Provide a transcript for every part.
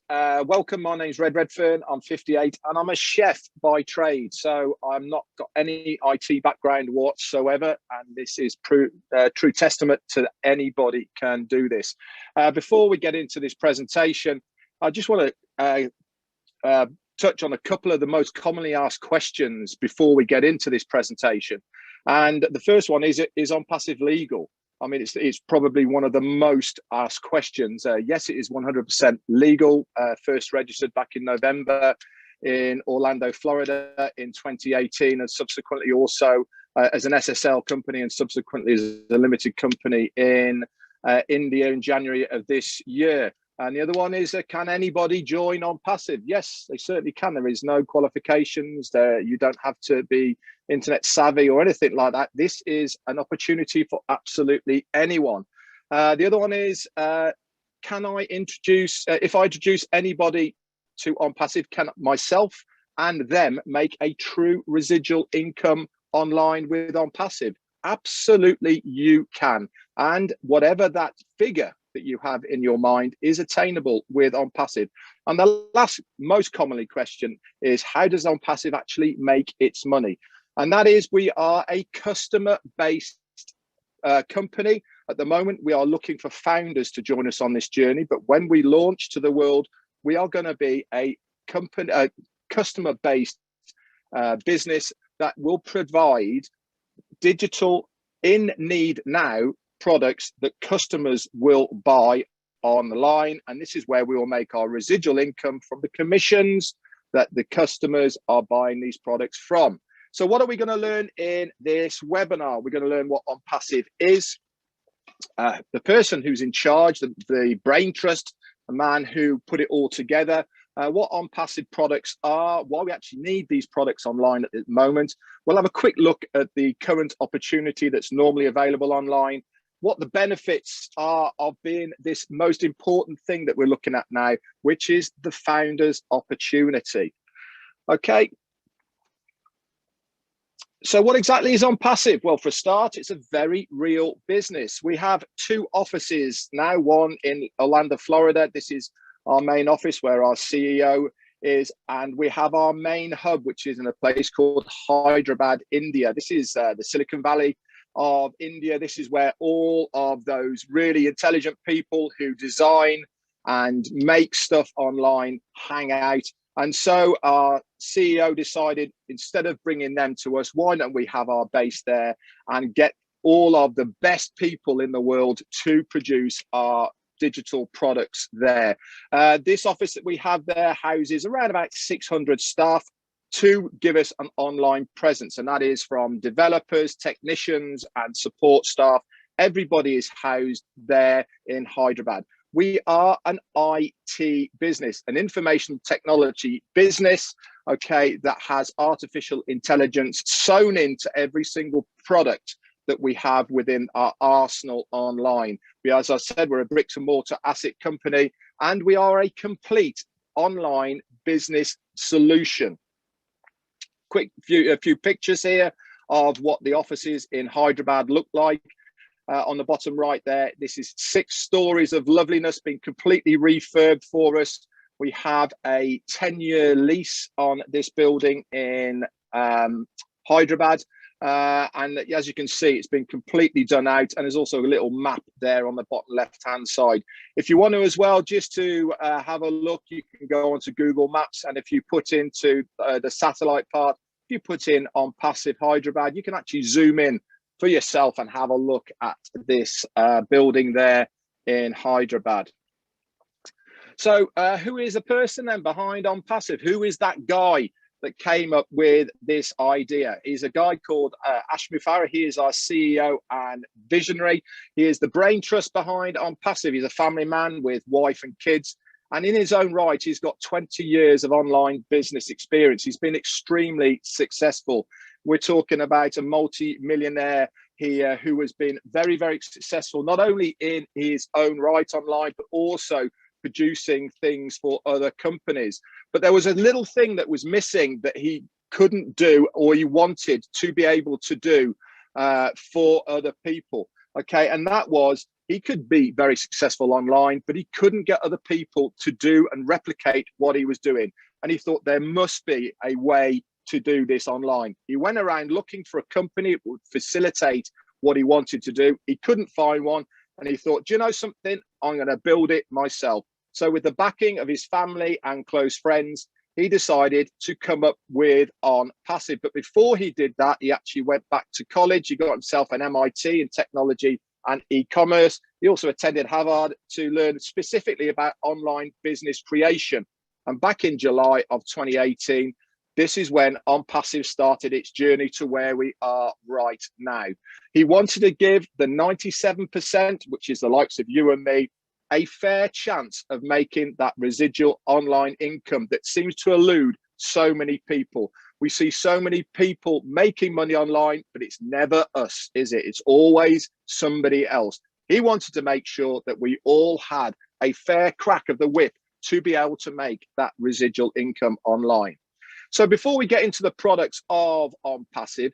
Welcome. My name's Redfern. I'm 58 and I'm a chef by trade. So I'm not got any IT background whatsoever. And this is true testament to anybody can do this. Before we get into this presentation, I just want to touch on a couple of the most commonly asked questions before we get into this presentation. And the first one is ONPASSIVE legal? I mean, it's probably one of the most asked questions. Yes, it is 100% legal. First registered back in November in Orlando, Florida in 2018, and subsequently also as an SSL company and subsequently as a limited company in India in January of this year. And the other one is, can anybody join ONPASSIVE? Yes, they certainly can. There is no qualifications there. You don't have to be internet savvy or anything like that. This is an opportunity for absolutely anyone. The other one is, can I introduce, if I introduce anybody to ONPASSIVE, can myself and them make a true residual income online with ONPASSIVE? Absolutely, you can. And whatever that figure that you have in your mind is attainable with ONPASSIVE. And the last most commonly question is, how does ONPASSIVE actually make its money? And that is, we are a customer-based company. At the moment, we are looking for founders to join us on this journey. But when we launch to the world, we are going to be a company, a customer-based business that will provide digital in need now products that customers will buy online. And this is where we will make our residual income from the commissions that the customers are buying these products from. So what are we going to learn in this webinar? We're going to learn what ONPASSIVE is, the person who's in charge, the brain trust, the man who put it all together, what ONPASSIVE products are, why we actually need these products online at the moment. We'll have a quick look at the current opportunity that's normally available online, what the benefits are of being this most important thing that we're looking at now, which is the founder's opportunity. Okay. So what exactly is ONPASSIVE? Well, for a start, it's a very real business. We have two offices now, one in Orlando, Florida. This is our main office where our CEO is, and we have our main hub, which is in a place called Hyderabad, India. This is the Silicon Valley of India. This is where all of those really intelligent people who design and make stuff online hang out. And so our CEO decided, instead of bringing them to us, why don't we have our base there and get all of the best people in the world to produce our digital products there. This office that we have there houses around about 600 staff to give us an online presence. And that is from developers, technicians, and support staff. Everybody is housed there in Hyderabad. We are an IT business, an information technology business, okay, that has artificial intelligence sewn into every single product that we have within our arsenal online. As I said, we're a bricks and mortar asset company, and we are a complete online business solution. A few pictures here of what the offices in Hyderabad look like. On the bottom right there, this is 6 stories of loveliness being completely refurbed for us. We have a 10-year lease on this building in Hyderabad. And as you can see, it's been completely done out. And there's also a little map there on the bottom left-hand side. If you want to as well, just to have a look, you can go onto Google Maps. And if you put into the satellite part, if you put in ONPASSIVE Hyderabad, you can actually zoom in for yourself and have a look at this building there in Hyderabad. So who is the person then behind ONPASSIVE? Who is that guy that came up with this idea? He's a guy called Ashmi Farah. He is our CEO and visionary. He is the brain trust behind ONPASSIVE. He's a family man with wife and kids. And in his own right, he's got 20 years of online business experience. He's been extremely successful. We're talking about a multi-millionaire here who has been very, very successful, not only in his own right online, but also producing things for other companies. But there was a little thing that was missing that he couldn't do, or he wanted to be able to do for other people. Okay, and that was He could be very successful online, but he couldn't get other people to do and replicate what he was doing. And he thought there must be a way to do this online. He went around looking for a company that would facilitate what he wanted to do. He couldn't find one. And he thought, do you know something? I'm going to build it myself. So with the backing of his family and close friends, he decided to come up with ONPASSIVE. But before he did that, he actually went back to college. He got himself an MIT in technology and e-commerce. He also attended Harvard to learn specifically about online business creation. And back in July of 2018, this is when ONPASSIVE started its journey to where we are right now. He wanted to give the 97%, which is the likes of you and me, a fair chance of making that residual online income that seems to elude so many people. We see so many people making money online, but it's never us, is it? It's always somebody else. He wanted to make sure that we all had a fair crack of the whip to be able to make that residual income online. So before we get into the products of ONPASSIVE,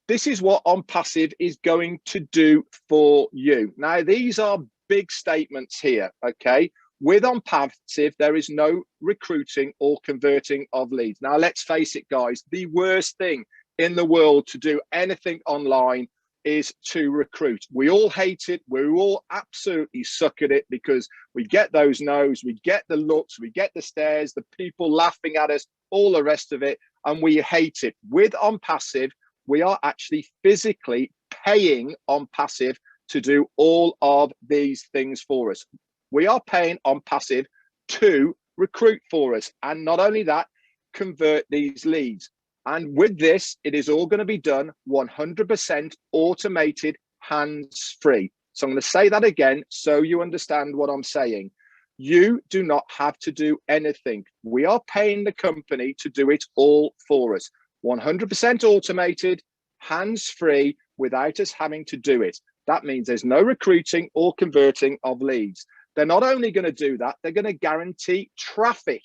this is what ONPASSIVE is going to do for you. Now, these are big statements here, okay? With ONPASSIVE, there is no recruiting or converting of leads. Now, let's face it, guys, the worst thing in the world to do anything online is to recruit. We all hate it. We all absolutely suck at it because we get those no's, we get the looks, we get the stares, the people laughing at us, all the rest of it, and we hate it. With ONPASSIVE, we are actually physically paying ONPASSIVE to do all of these things for us. We are paying ONPASSIVE to recruit for us. And not only that, convert these leads. And with this, it is all going to be done 100% automated, hands-free. So I'm going to say that again so you understand what I'm saying. You do not have to do anything. We are paying the company to do it all for us. 100% automated, hands-free, without us having to do it. That means there's no recruiting or converting of leads. They're not only going to do that, they're going to guarantee traffic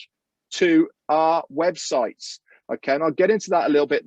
to our websites. Okay, and I'll get into that a little bit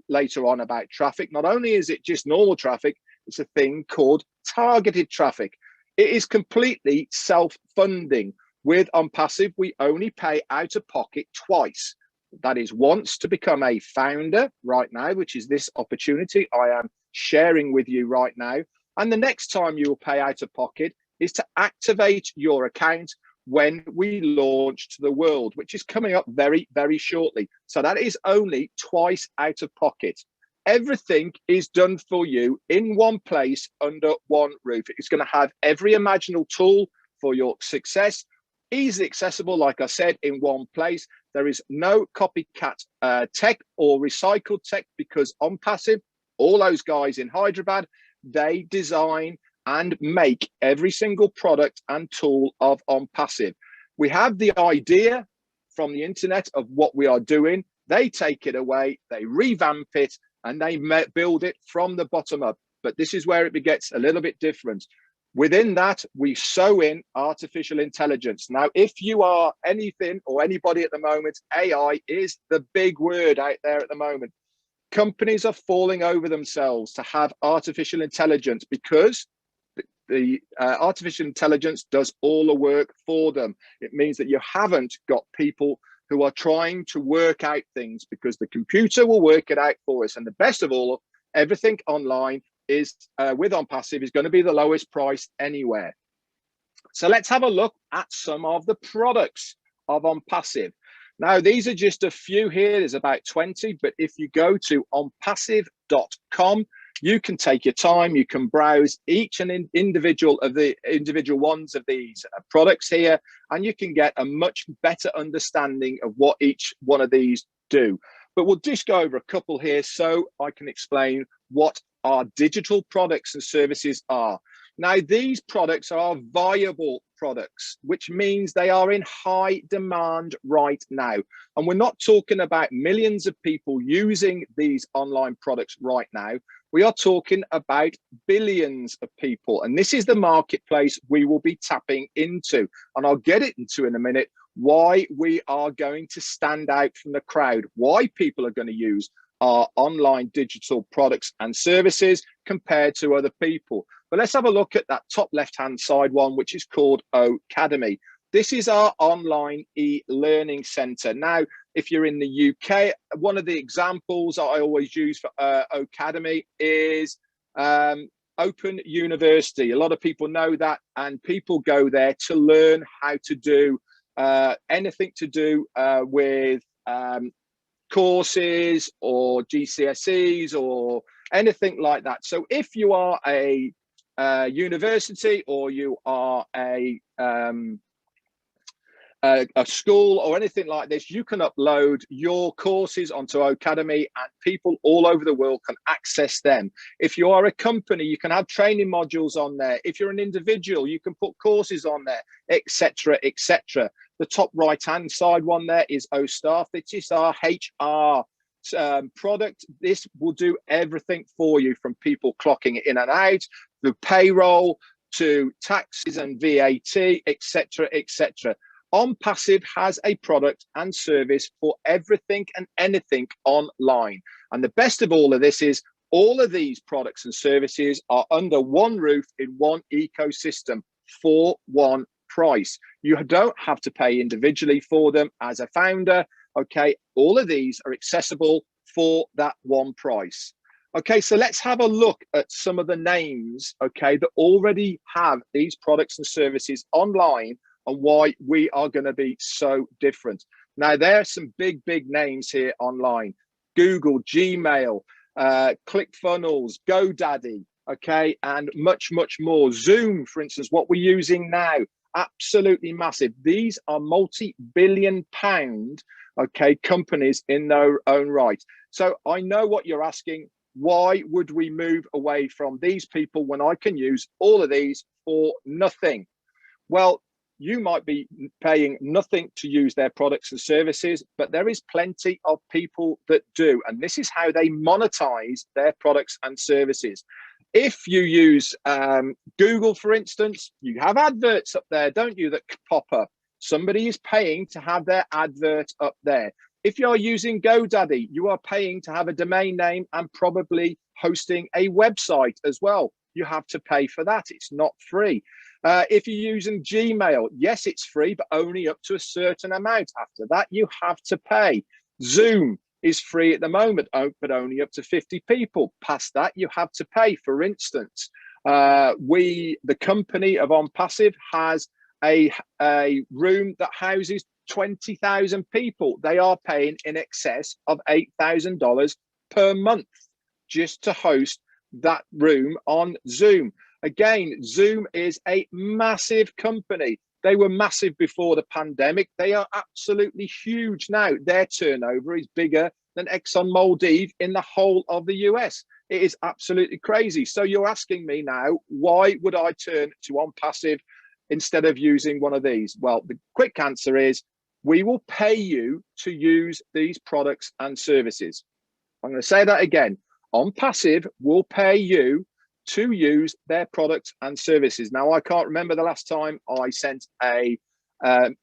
later on about traffic. Not only is it just normal traffic, it's a thing called targeted traffic. It is completely self-funding. With ONPASSIVE, we only pay out of pocket twice. That is once to become a founder right now, which is this opportunity I am sharing with you right now. And the next time you will pay out of pocket is to activate your account when we launch to the world, which is coming up very, very shortly. So that is only twice out of pocket. Everything is done for you in one place under one roof. It's going to have every imaginable tool for your success, easily accessible, like I said, in one place. There is no copycat tech or recycled tech because ONPASSIVE, all those guys in Hyderabad, they design and make every single product and tool of ONPASSIVE. We have the idea from the internet of what we are doing. They take it away, they revamp it, and they build it from the bottom up. But this is where it gets a little bit different. Within that, we sew in artificial intelligence. Now, if you are anything or anybody at the moment, AI is the big word out there at the moment. Companies are falling over themselves to have artificial intelligence because the artificial intelligence does all the work for them. It means that you haven't got people who are trying to work out things because the computer will work it out for us. And the best of all, everything online is with ONPASSIVE is going to be the lowest price anywhere. So let's have a look at some of the products of ONPASSIVE. Now, these are just a few here. There's about 20, but if you go to onpassive.com, you can take your time. You can browse each and individual ones of these products here, and you can get a much better understanding of what each one of these do. But we'll just go over a couple here so I can explain what our digital products and services are. Now, these products are viable products, which means they are in high demand right now. And we're not talking about millions of people using these online products right now. We are talking about billions of people. And this is the marketplace we will be tapping into. And I'll get it into in a minute why we are going to stand out from the crowd, why people are going to use our online digital products and services compared to other people. But let's have a look at that top left-hand side one, which is called Academy. This is our online e-learning center. Now, if you're in the UK, one of the examples I always use for Academy is Open University. A lot of people know that, and people go there to learn how to do anything to do with courses or GCSEs or anything like that. So if you are a university, or you are a school or anything like this, you can upload your courses onto Academy and people all over the world can access them. If you are a company, you can have training modules on there. If you're an individual, you can put courses on there, etc., etc. The top right hand side one there is OStaff. This is our HR product. This will do everything for you, from people clocking it in and out, the payroll, to taxes and VAT, etc., etc. ONPASSIVE has a product and service for everything and anything online. And the best of all of this is all of these products and services are under one roof in one ecosystem for one price. You don't have to pay individually for them as a founder. Okay, all of these are accessible for that one price. Okay, so let's have a look at some of the names, okay, that already have these products and services online, and why we are going to be so different. Now, there are some big names here online: Google, Gmail, ClickFunnels, GoDaddy, okay, and much more. Zoom, for instance, what we're using now, absolutely massive. These are multi-billion-pound, okay, companies in their own right. So I know what you're asking. Why would we move away from these people when I can use all of these for nothing? Well, you might be paying nothing to use their products and services, but there is plenty of people that do. And this is how they monetize their products and services. If you use Google, for instance, you have adverts up there, don't you, that pop up? Somebody is paying to have their advert up there. If you're using GoDaddy, you are paying to have a domain name and probably hosting a website as well. You have to pay for that. It's not free. If you're using Gmail, yes, it's free, but only up to a certain amount. After that, you have to pay. Zoom is free at the moment, but only up to 50 people. Past that, you have to pay. For instance, the company of ONPASSIVE has a room that houses 20,000 people. They are paying in excess of $8,000 per month just to host that room on Zoom. Again, Zoom is a massive company. They were massive before the pandemic. They are absolutely huge now. Their turnover is bigger than ExxonMobil in the whole of the US. It is absolutely crazy. So you're asking me now, why would I turn to ONPASSIVE instead of using one of these? Well, the quick answer is we will pay you to use these products and services. I'm going to say that again. ONPASSIVE will pay you to use their products and services. Now, I can't remember the last time I sent a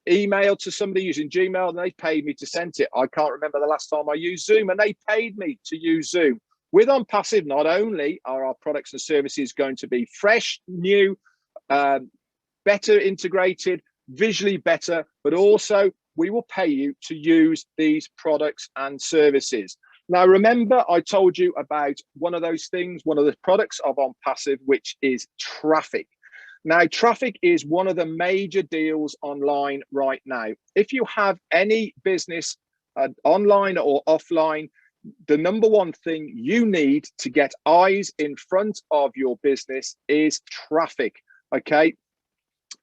email to somebody using Gmail and they paid me to send it. I can't remember the last time I used Zoom and they paid me to use Zoom. With ONPASSIVE, not only are our products and services going to be fresh, new, better integrated, visually better, but also we will pay you to use these products and services. Now, remember, I told you about one of those things, one of the products of ONPASSIVE, which is traffic. Now, traffic is one of the major deals online right now. If you have any business online or offline, the number one thing you need to get eyes in front of your business is traffic, okay?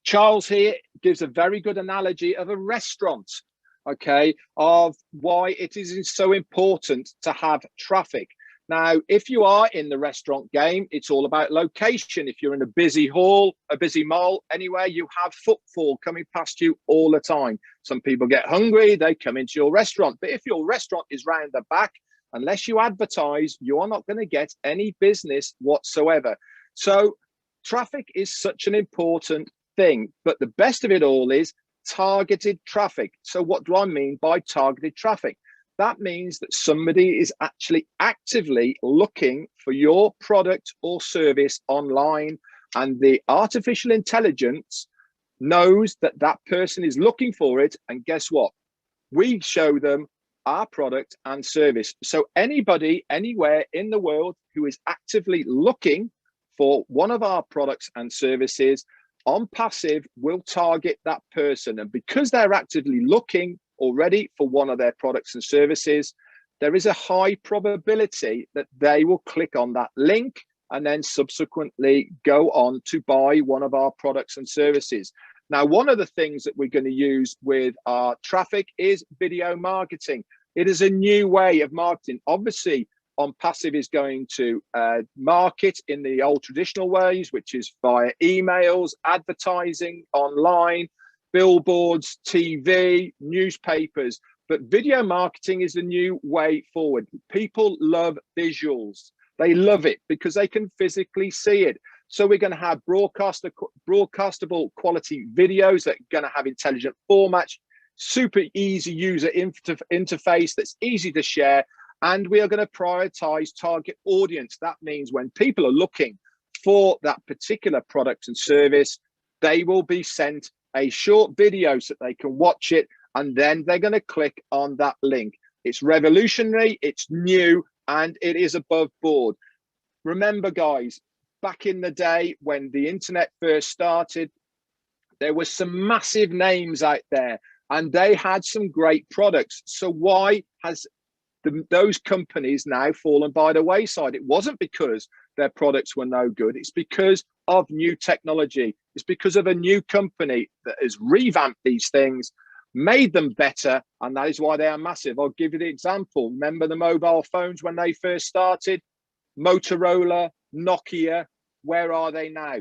Charles here gives a very good analogy of a restaurant, okay, of why it is so important to have traffic. Now, if you are in the restaurant game, it's all about location. If you're in a busy hall, a busy mall, anywhere, you have footfall coming past you all the time. Some people get hungry, they come into your restaurant. But if your restaurant is round the back, unless you advertise, you are not going to get any business whatsoever. So traffic is such an important thing, but the best of it all is targeted traffic. So what do I mean by targeted traffic? That means that somebody is actually actively looking for your product or service online, and the artificial intelligence knows that that person is looking for it. And guess what? We show them our product and service. So anybody anywhere in the world who is actively looking for one of our products and services, ONPASSIVE will target that person. And because they're actively looking already for one of their products and services, there is a high probability that they will click on that link and then subsequently go on to buy one of our products and services. Now, one of the things that we're going to use with our traffic is video marketing. It is a new way of marketing. Obviously, ONPASSIVE is going to market in the old traditional ways, which is via emails, advertising, online, billboards, TV, newspapers. But video marketing is the new way forward. People love visuals. They love it because they can physically see it. So we're going to have broadcastable quality videos that are going to have intelligent formats, super easy user interface that's easy to share. And we are going to prioritize target audience. That means when people are looking for that particular product and service, they will be sent a short video so that they can watch it, and then they're going to click on that link. It's revolutionary, it's new, and it is above board. Remember, guys, back in the day when the internet first started, there were some massive names out there and they had some great products. So why has those companies now fallen by the wayside? It wasn't because their products were no good. It's because of new technology. It's because of a new company that has revamped these things, made them better, and that is why they are massive. I'll give you the example. Remember the mobile phones when they first started? Motorola, Nokia, where are they now?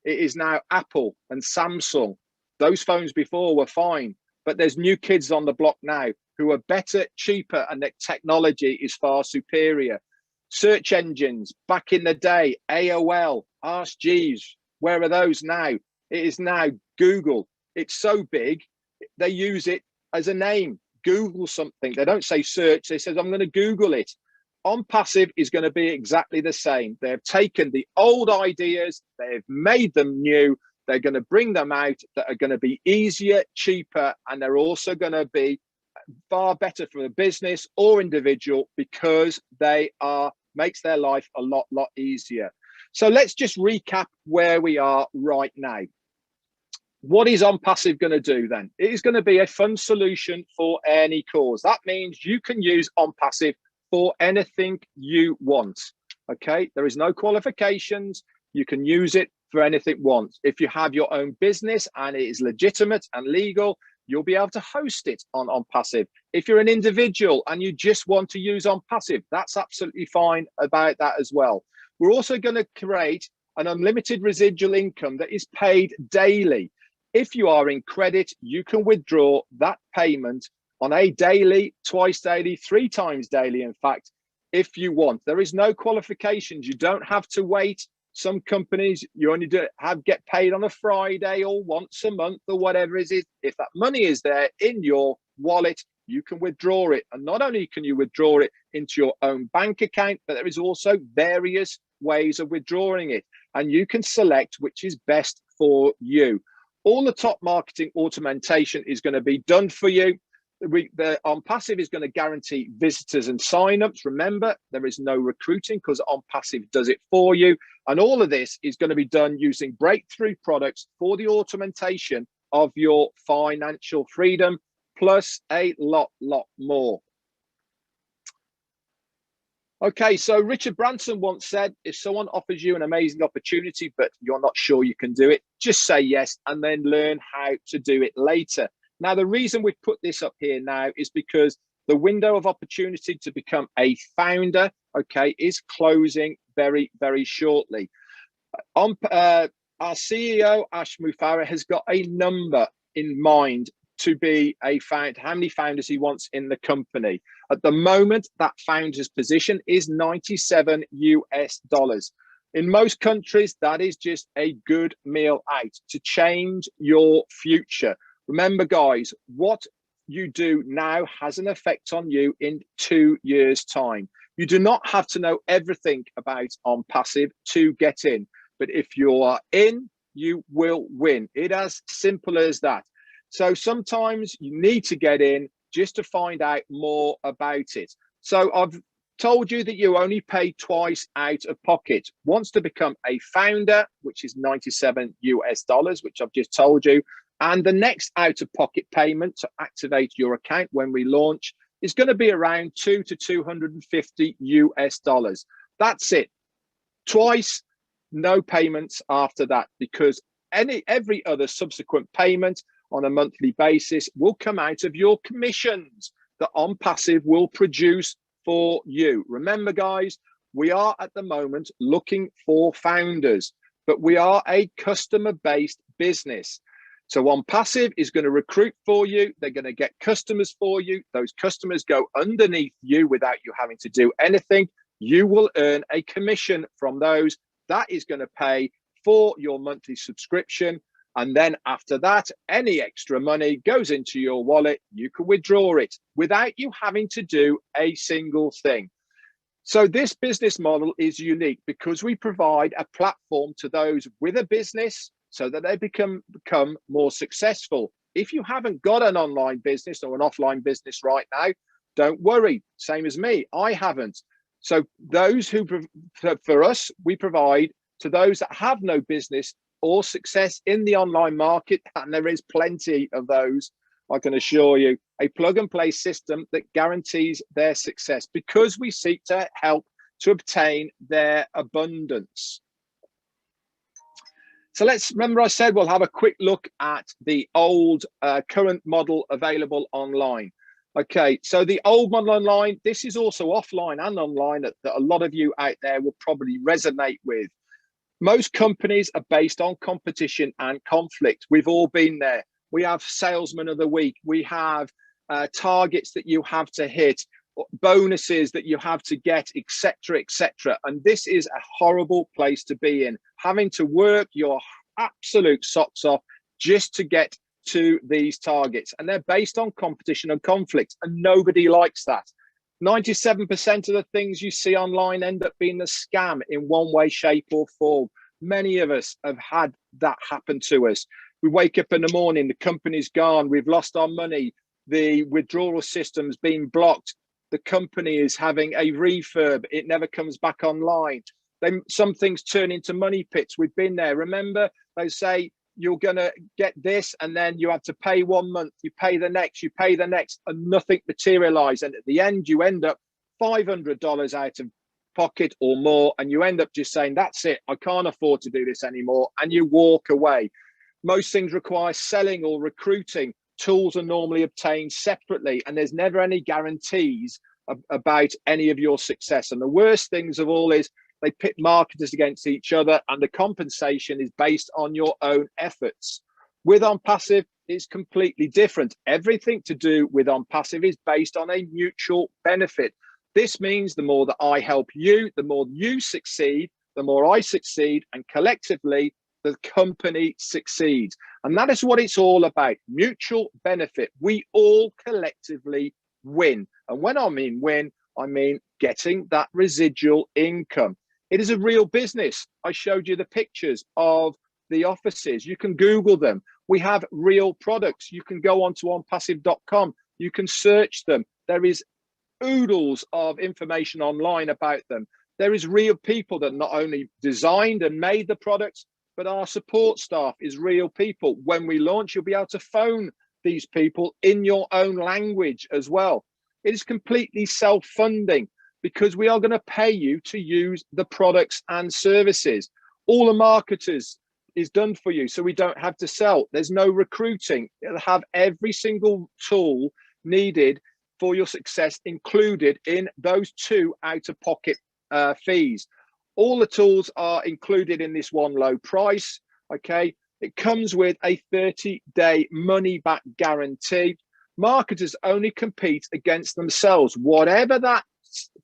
It is now Apple and Samsung. Those phones before were fine, but there's new kids on the block now who are better, cheaper, and the technology is far superior. Search engines, back in the day, AOL, Ask Jeeves, where are those now? It is now Google. It's so big, they use it as a name. Google something. They don't say search, they say, I'm going to Google it. ONPASSIVE is going to be exactly the same. They've taken the old ideas, they've made them new, they're going to bring them out that are going to be easier, cheaper, and they're also going to be far better for the business or individual because they makes their life a lot easier. So let's just recap where we are right now. What is ONPASSIVE going to do then? It is going to be a fun solution for any cause. That means you can use ONPASSIVE for anything you want. Okay, there is no qualifications. You can use it for anything you want. If you have your own business and it is legitimate and legal, you'll be able to host it on ONPASSIVE. If you're an individual and you just want to use ONPASSIVE, that's absolutely fine about that as well. We're also going to create an unlimited residual income that is paid daily. If you are in credit, you can withdraw that payment on a daily, twice daily, 3 times daily, in fact, if you want. There is no qualifications. You don't have to wait. Some companies, you only get paid on a Friday or once a month or whatever it is. If that money is there in your wallet, you can withdraw it. And not only can you withdraw it into your own bank account, but there is also various ways of withdrawing it. And you can select which is best for you. All the top marketing automation is going to be done for you. ONPASSIVE is going to guarantee visitors and signups. Remember, there is no recruiting because ONPASSIVE does it for you. And all of this is going to be done using breakthrough products for the automation of your financial freedom, plus a lot more. Okay, so Richard Branson once said, if someone offers you an amazing opportunity, but you're not sure you can do it, just say yes and then learn how to do it later. Now, the reason we've put this up here now is because the window of opportunity to become a founder, okay, is closing very shortly. Our CEO, Ash Mufareh, has got a number in mind to be a founder, how many founders he wants in the company. At the moment, that founder's position is $97 US. In most countries, that is just a good meal out to change your future. Remember, guys, what you do now has an effect on you in 2 years' time. You do not have to know everything about ONPASSIVE to get in. but if you are in, you will win. It as simple as that. So sometimes you need to get in just to find out more about it. So I've told you that you only pay twice out of pocket. Once to become a founder, which is $97 US, which I've just told you. And the next out of pocket payment to activate your account when we launch is going to be around $200 to $250 US. That's it. Twice, no payments after that, because every other subsequent payment on a monthly basis will come out of your commissions that ONPASSIVE will produce for you. Remember, guys, we are at the moment looking for founders, but we are a customer-based business. So ONPASSIVE is going to recruit for you. They're going to get customers for you. Those customers go underneath you without you having to do anything. You will earn a commission from those. That is going to pay for your monthly subscription. And then after that, any extra money goes into your wallet. You can withdraw it without you having to do a single thing. So this business model is unique because we provide a platform to those with a business so that they become more successful. If you haven't got an online business or an offline business right now, don't worry. Same as me, I haven't. So those who, for us, we provide to those that have no business or success in the online market, and there is plenty of those, I can assure you, a plug and play system that guarantees their success because we seek to help to obtain their abundance. So let's remember I said we'll have a quick look at the old current model available online. Okay, so the old model online, this is also offline and online that a lot of you out there will probably resonate with. Most companies are based on competition and conflict. We've all been there. We have salesman of the week. We have targets that you have to hit, bonuses that you have to get, etc., etc. And this is a horrible place to be in, having to work your absolute socks off just to get to these targets. And they're based on competition and conflict, and nobody likes that. 97% of the things you see online end up being a scam in one way, shape, or form. Many of us have had that happen to us. We wake up in the morning, the company's gone, we've lost our money, the withdrawal system's been blocked, the company is having a refurb, it never comes back online. Then some things turn into money pits. We've been there. Remember, they say you're going to get this, and then you have to pay 1 month, you pay the next, you pay the next, and nothing materialized. And at the end, you end up $500 out of pocket or more, and you end up just saying, that's it, I can't afford to do this anymore, and you walk away. Most things require selling or recruiting. Tools are normally obtained separately, and there's never any guarantees about any of your success. And the worst things of all is they pit marketers against each other, and the compensation is based on your own efforts. With ONPASSIVE, it's completely different. Everything to do with ONPASSIVE is based on a mutual benefit. This means the more that I help you, the more you succeed, the more I succeed, and collectively, the company succeeds. And that is what it's all about, mutual benefit. We all collectively win. And when I mean win, I mean getting that residual income. It is a real business. I showed you the pictures of the offices. You can Google them. We have real products. You can go onto onpassive.com. You can search them. There is oodles of information online about them. There is real people that not only designed and made the products, but our support staff is real people. When we launch, you'll be able to phone these people in your own language as well. It is completely self-funding because we are going to pay you to use the products and services. All the marketers is done for you, so we don't have to sell. There's no recruiting. It'll have every single tool needed for your success included in those 2 out-of-pocket fees. All the tools are included in this one low price, okay? It comes with a 30-day money-back guarantee. Marketers only compete against themselves. Whatever that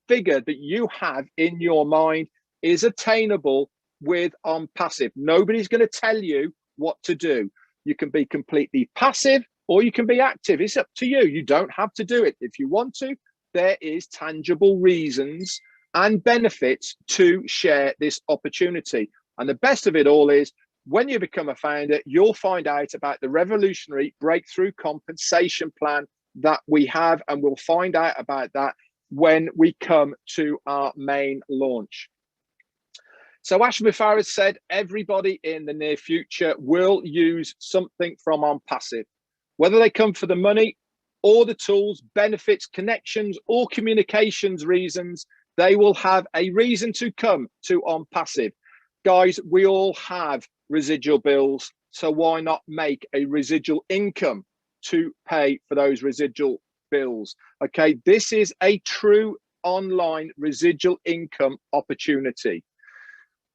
figure that you have in your mind is attainable with ONPASSIVE. Nobody's going to tell you what to do. You can be completely passive or you can be active. It's up to you. You don't have to do it. If you want to, there is tangible reasons and benefits to share this opportunity. And the best of it all is when you become a founder, you'll find out about the revolutionary breakthrough compensation plan that we have, and we'll find out about that when we come to our main launch. So Ash Mufareh said everybody in the near future will use something from ONPASSIVE, whether they come for the money or the tools, benefits, connections, or communications reasons. They will have a reason to come to ONPASSIVE. Guys, we all have residual bills, so why not make a residual income to pay for those residual bills? Okay, this is a true online residual income opportunity.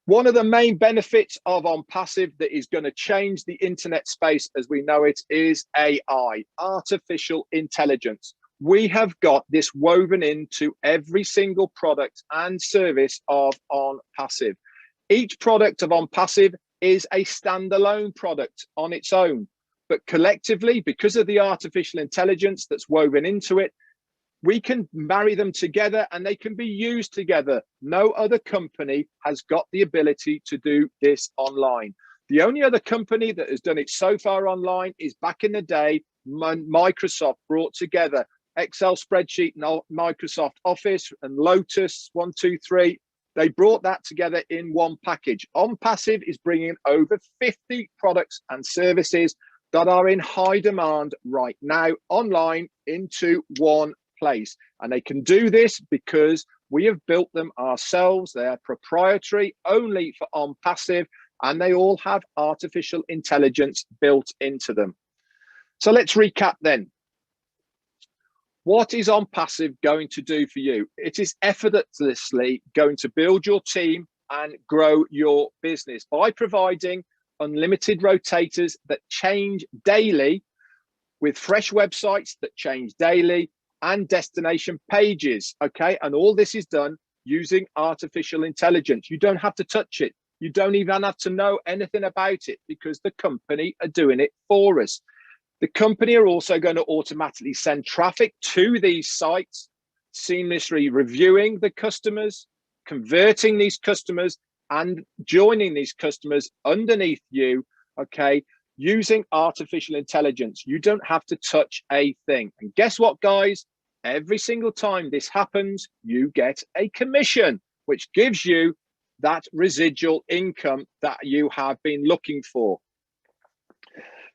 One of the main benefits of ONPASSIVE that is going to change the internet space as we know it is AI, artificial intelligence. We have got this woven into every single product and service of ONPASSIVE. Each product of ONPASSIVE is a standalone product on its own, but collectively, because of the artificial intelligence that's woven into it, we can marry them together and they can be used together. No other company has got the ability to do this online. The only other company that has done it so far online is back in the day, Microsoft brought together Excel spreadsheet, Microsoft Office and Lotus 123. They brought that together in one package. ONPASSIVE is bringing over 50 products and services that are in high demand right now online into one place. And they can do this because we have built them ourselves. They are proprietary only for ONPASSIVE, and they all have artificial intelligence built into them. So let's recap then. What is ONPASSIVE going to do for you? It is effortlessly going to build your team and grow your business by providing unlimited rotators that change daily, with fresh websites that change daily, and destination pages. Okay, and all this is done using artificial intelligence. You don't have to touch it. You don't even have to know anything about it because the company are doing it for us. The company are also going to automatically send traffic to these sites, seamlessly reviewing the customers, converting these customers, and joining these customers underneath you, okay, using artificial intelligence. You don't have to touch a thing. And guess what, guys? Every single time this happens, you get a commission, which gives you that residual income that you have been looking for.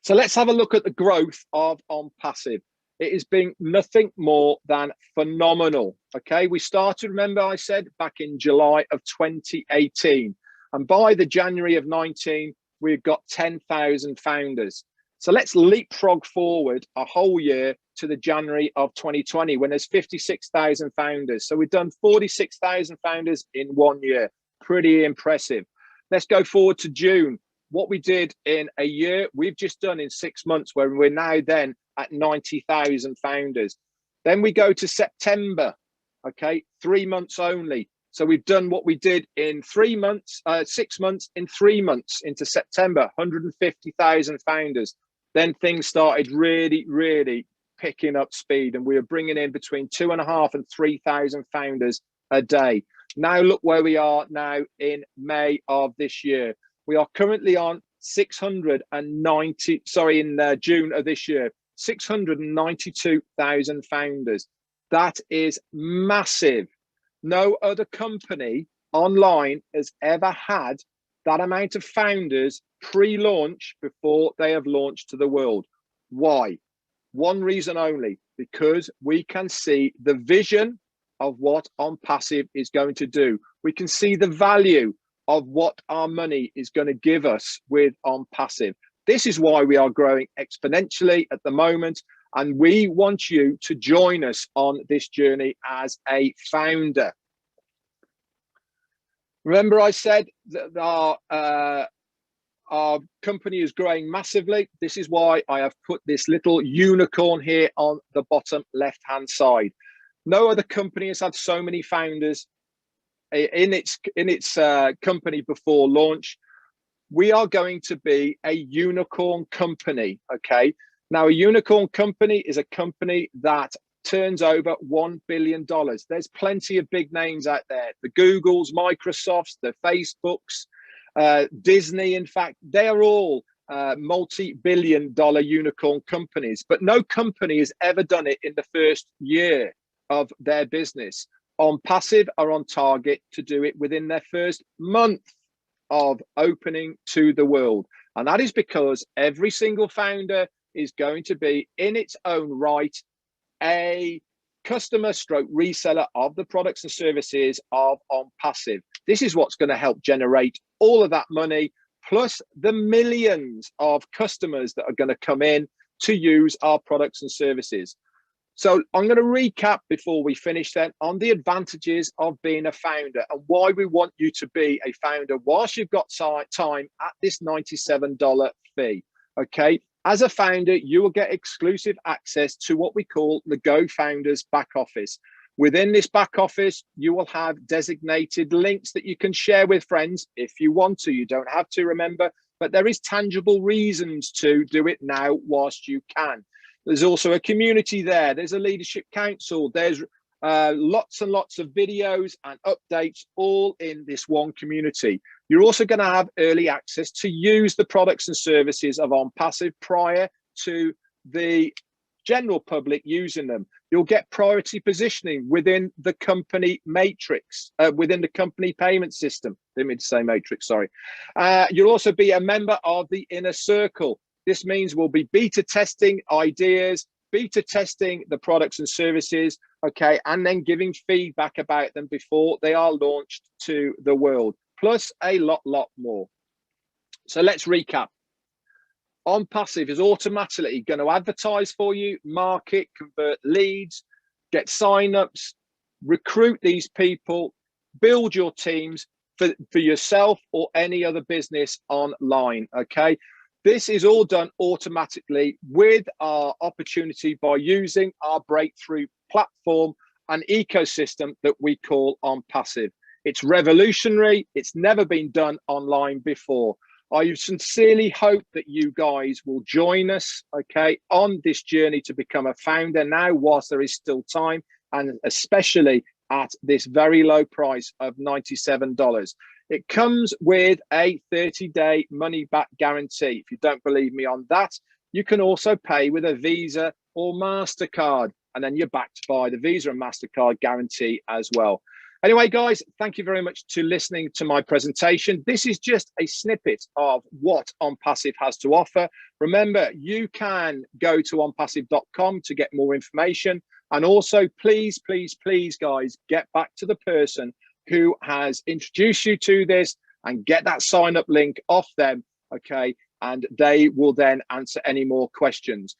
So let's have a look at the growth of ONPASSIVE. It has been nothing more than phenomenal. Okay, we started, remember I said, back in July of 2018. And by the January of 19, we've got 10,000 founders. So let's leapfrog forward a whole year to the January of 2020 when there's 56,000 founders. So we've done 46,000 founders in 1 year. Pretty impressive. Let's go forward to June. What we did in a year, we've just done in 6 months, where we're now then at 90,000 founders. Then we go to September, okay, 3 months only. So we've done what we did in 3 months, 6 months, in 3 months into September, 150,000 founders. Then things started really picking up speed, and we were bringing in between 2,500 and 3,000 founders a day. Now look where we are now in May of this year. We are currently on 690, sorry, in June of this year, 692,000 founders. That is massive. No other company online has ever had that amount of founders pre-launch before they have launched to the world. Why? One reason only, because we can see the vision of what ONPASSIVE is going to do. We can see the value of what our money is going to give us with ONPASSIVE. This is why we are growing exponentially at the moment, and we want you to join us on this journey as a founder. Remember I said that our company is growing massively. This is why I have put this little unicorn here on the bottom left-hand side. No other company has had so many founders in its company before launch. We are going to be a unicorn company, okay? Now, a unicorn company is a company that turns over $1 billion. There's plenty of big names out there, the Googles, Microsofts, the Facebooks, Disney, in fact, they are all multi-billion-dollar unicorn companies, but no company has ever done it in the first year of their business. ONPASSIVE are on target to do it within their first month of opening to the world. And that is because every single founder is going to be in its own right a customer stroke reseller of the products and services of ONPASSIVE. This is what's going to help generate all of that money, plus the millions of customers that are going to come in to use our products and services. So I'm going to recap before we finish then on the advantages of being a founder and why we want you to be a founder whilst you've got time at this $97 fee. Okay. As a founder, you will get exclusive access to what we call the Go Founders back office. Within this back office, you will have designated links that you can share with friends if you want to. You don't have to, remember, but there is tangible reasons to do it now whilst you can. There's also a community there. There's a leadership council. There's lots and lots of videos and updates all in this one community. You're also going to have early access to use the products and services of ONPASSIVE prior to the general public using them. You'll get priority positioning within the company matrix, within the company payment system. Didn't mean to say matrix, sorry. You'll also be a member of the inner circle. This means we'll be beta testing ideas, beta testing the products and services, okay, and then giving feedback about them before they are launched to the world, plus a lot more. So let's recap. ONPASSIVE is automatically going to advertise for you, market, convert leads, get signups, recruit these people, build your teams for yourself or any other business online, okay? This is all done automatically with our opportunity by using our breakthrough platform and ecosystem that we call ONPASSIVE. It's revolutionary. It's never been done online before. I sincerely hope that you guys will join us, okay, on this journey to become a founder now whilst there is still time, and especially at this very low price of $97. It comes with a 30-day money-back guarantee. If you don't believe me on that, you can also pay with a Visa or MasterCard, and then you're backed by the Visa and MasterCard guarantee as well. Anyway, guys, thank you very much for listening to my presentation. This is just a snippet of what ONPASSIVE has to offer. Remember, you can go to onpassive.com to get more information. And also, please, guys, get back to the person who has introduced you to this and get that sign up link off them, okay? And they will then answer any more questions.